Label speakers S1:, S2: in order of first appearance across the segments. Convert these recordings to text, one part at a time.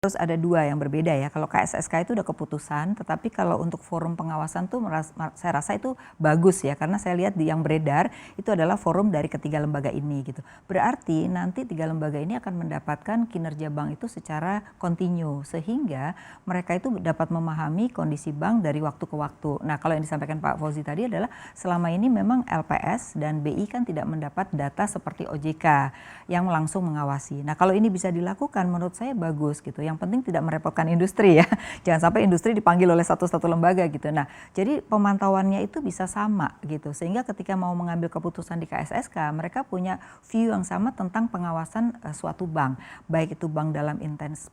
S1: Terus ada dua yang berbeda ya, kalau KSSK itu udah keputusan, tetapi kalau untuk forum pengawasan tuh saya rasa itu bagus ya, karena saya lihat di yang beredar itu adalah forum dari ketiga lembaga ini gitu. Berarti nanti tiga lembaga ini akan mendapatkan kinerja bank itu secara kontinu, sehingga mereka itu dapat memahami kondisi bank dari waktu ke waktu. Nah kalau yang disampaikan Pak Fauzi tadi adalah selama ini memang LPS dan BI kan tidak mendapat data seperti OJK yang langsung mengawasi. Nah kalau ini bisa dilakukan menurut saya bagus gitu. Yang penting tidak merepotkan industri ya. Jangan sampai industri dipanggil oleh satu-satu lembaga gitu. Nah, jadi pemantauannya itu bisa sama gitu. Sehingga ketika mau mengambil keputusan di KSSK, mereka punya view yang sama tentang pengawasan suatu bank. Baik itu bank dalam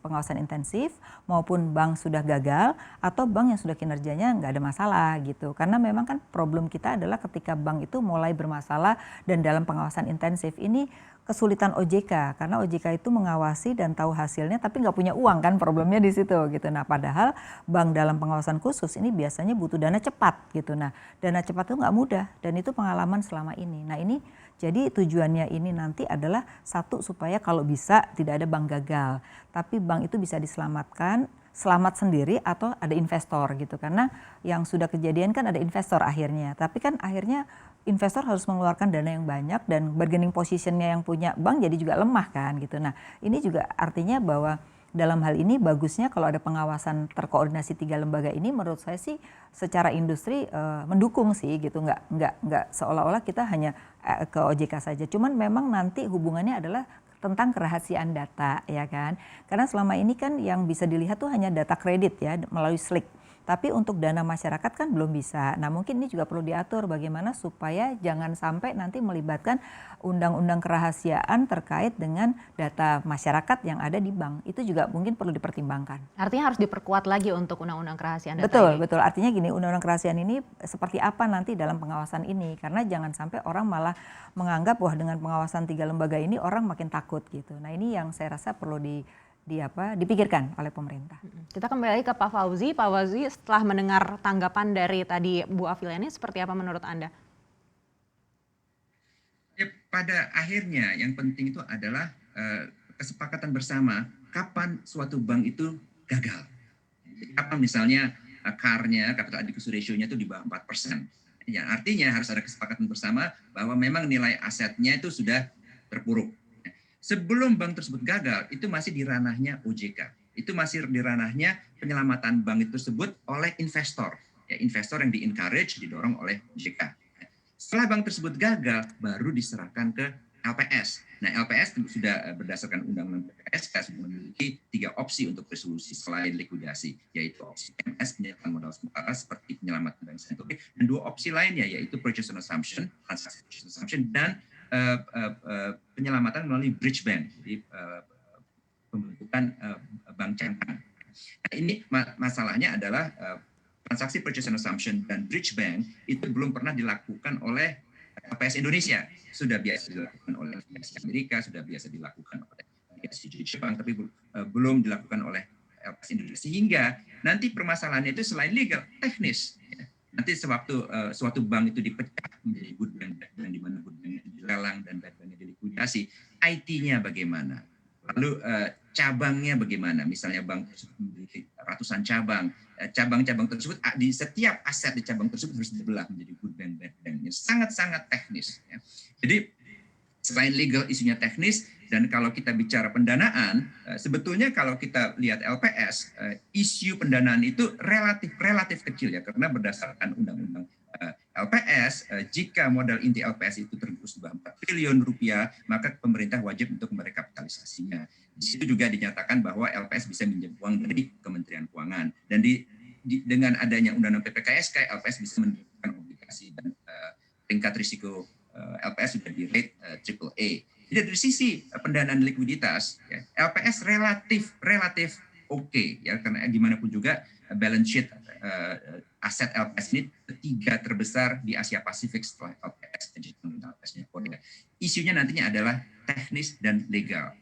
S1: pengawasan intensif maupun bank sudah gagal atau bank yang sudah kinerjanya nggak ada masalah gitu. Karena memang kan problem kita adalah ketika bank itu mulai bermasalah dan dalam pengawasan intensif ini kesulitan OJK karena OJK itu mengawasi dan tahu hasilnya tapi nggak punya uang kan, problemnya di situ gitu. Nah padahal bank dalam pengawasan khusus ini biasanya butuh dana cepat gitu. Nah dana cepat itu nggak mudah dan itu pengalaman selama ini. Nah ini jadi tujuannya ini nanti adalah satu supaya kalau bisa tidak ada bank gagal, tapi bank itu bisa diselamatkan, selamat sendiri atau ada investor gitu. Karena yang sudah kejadian kan ada investor akhirnya, tapi kan akhirnya investor harus mengeluarkan dana yang banyak dan bargaining positionnya yang punya bank jadi juga lemah kan gitu. Nah ini juga artinya bahwa dalam hal ini bagusnya kalau ada pengawasan terkoordinasi tiga lembaga ini, menurut saya sih secara industri mendukung sih gitu, nggak seolah-olah kita hanya ke OJK saja. Cuman memang nanti hubungannya adalah tentang kerahasiaan data ya kan, karena selama ini kan yang bisa dilihat tuh hanya data kredit ya melalui SLIC. Tapi untuk dana masyarakat kan belum bisa. Nah mungkin ini juga perlu diatur bagaimana supaya jangan sampai nanti melibatkan undang-undang kerahasiaan terkait dengan data masyarakat yang ada di bank. Itu juga mungkin perlu dipertimbangkan.
S2: Artinya harus diperkuat lagi untuk undang-undang kerahasiaan data
S1: Betul,
S2: ini.
S1: betul. Artinya gini, undang-undang kerahasiaan ini seperti apa nanti dalam pengawasan ini. Karena jangan sampai orang malah menganggap wah dengan pengawasan tiga lembaga ini orang makin takut gitu. Nah ini yang saya rasa perlu dipikirkan oleh pemerintah.
S2: Kita kembali ke Pak Fauzi. Pak Fauzi, setelah mendengar tanggapan dari tadi Bu Afiliani, seperti apa menurut Anda?
S3: Ya, pada akhirnya yang penting itu adalah kesepakatan bersama kapan suatu bank itu gagal. Kapan misalnya CAR-nya, capital adequacy ratio-nya itu di bawah 4%. Ya, artinya harus ada kesepakatan bersama bahwa memang nilai asetnya itu sudah terpuruk. Sebelum bank tersebut gagal, itu masih di ranahnya OJK. Itu masih di ranahnya penyelamatan bank itu tersebut oleh investor. Ya, investor yang di-encourage, didorong oleh OJK. Setelah bank tersebut gagal, baru diserahkan ke LPS. Nah, LPS sudah berdasarkan undang-undang PPSK sudah memiliki 3 opsi untuk resolusi selain likuidasi, yaitu opsi PMS, penyertaan modal sementara seperti penyelamatan bank sentuh, dan 2 opsi lainnya yaitu purchase on assumption, transaksi purchase on assumption, dan penyelamatan melalui bridge bank, jadi pembentukan bank cangkang. Nah, ini masalahnya adalah transaksi purchase and assumption dan bridge bank itu belum pernah dilakukan oleh LPS Indonesia. Sudah biasa dilakukan oleh LPS Amerika, sudah biasa dilakukan oleh LPS Jepang, tapi belum dilakukan oleh LPS Indonesia. Sehingga nanti permasalahannya itu selain legal, teknis. Nanti sewaktu suatu bank itu dipecah menjadi good bank dan di mana good bank dilelang dan bad banknya dilikuidasi, IT-nya bagaimana? Lalu cabangnya bagaimana? Misalnya bank tersebut memiliki ratusan cabang, cabang-cabang tersebut di setiap aset di cabang tersebut harus dibelah menjadi good bank, bad bank. Sangat-sangat teknis. Ya. Jadi selain legal isunya teknis, dan kalau kita bicara pendanaan, sebetulnya kalau kita lihat LPS, isu pendanaan itu relatif kecil ya, karena berdasarkan undang-undang LPS, jika modal inti LPS itu tergerus di bawah 4 triliun rupiah, maka pemerintah wajib untuk merekapitalisasinya. Di situ juga dinyatakan bahwa LPS bisa minjem uang dari Kementerian Keuangan, dan dengan adanya undang-undang PPKSK, LPS bisa menerbitkan obligasi dan tingkat risiko LPS sudah di rate AAA. Jadi dari sisi pendanaan likuiditas, ya, LPS relatif oke, ya, karena gimana pun juga balance sheet aset LPS ini ketiga terbesar di Asia Pasifik setelah LPS dan LPS-nya Korea. Isunya nantinya adalah teknis dan legal.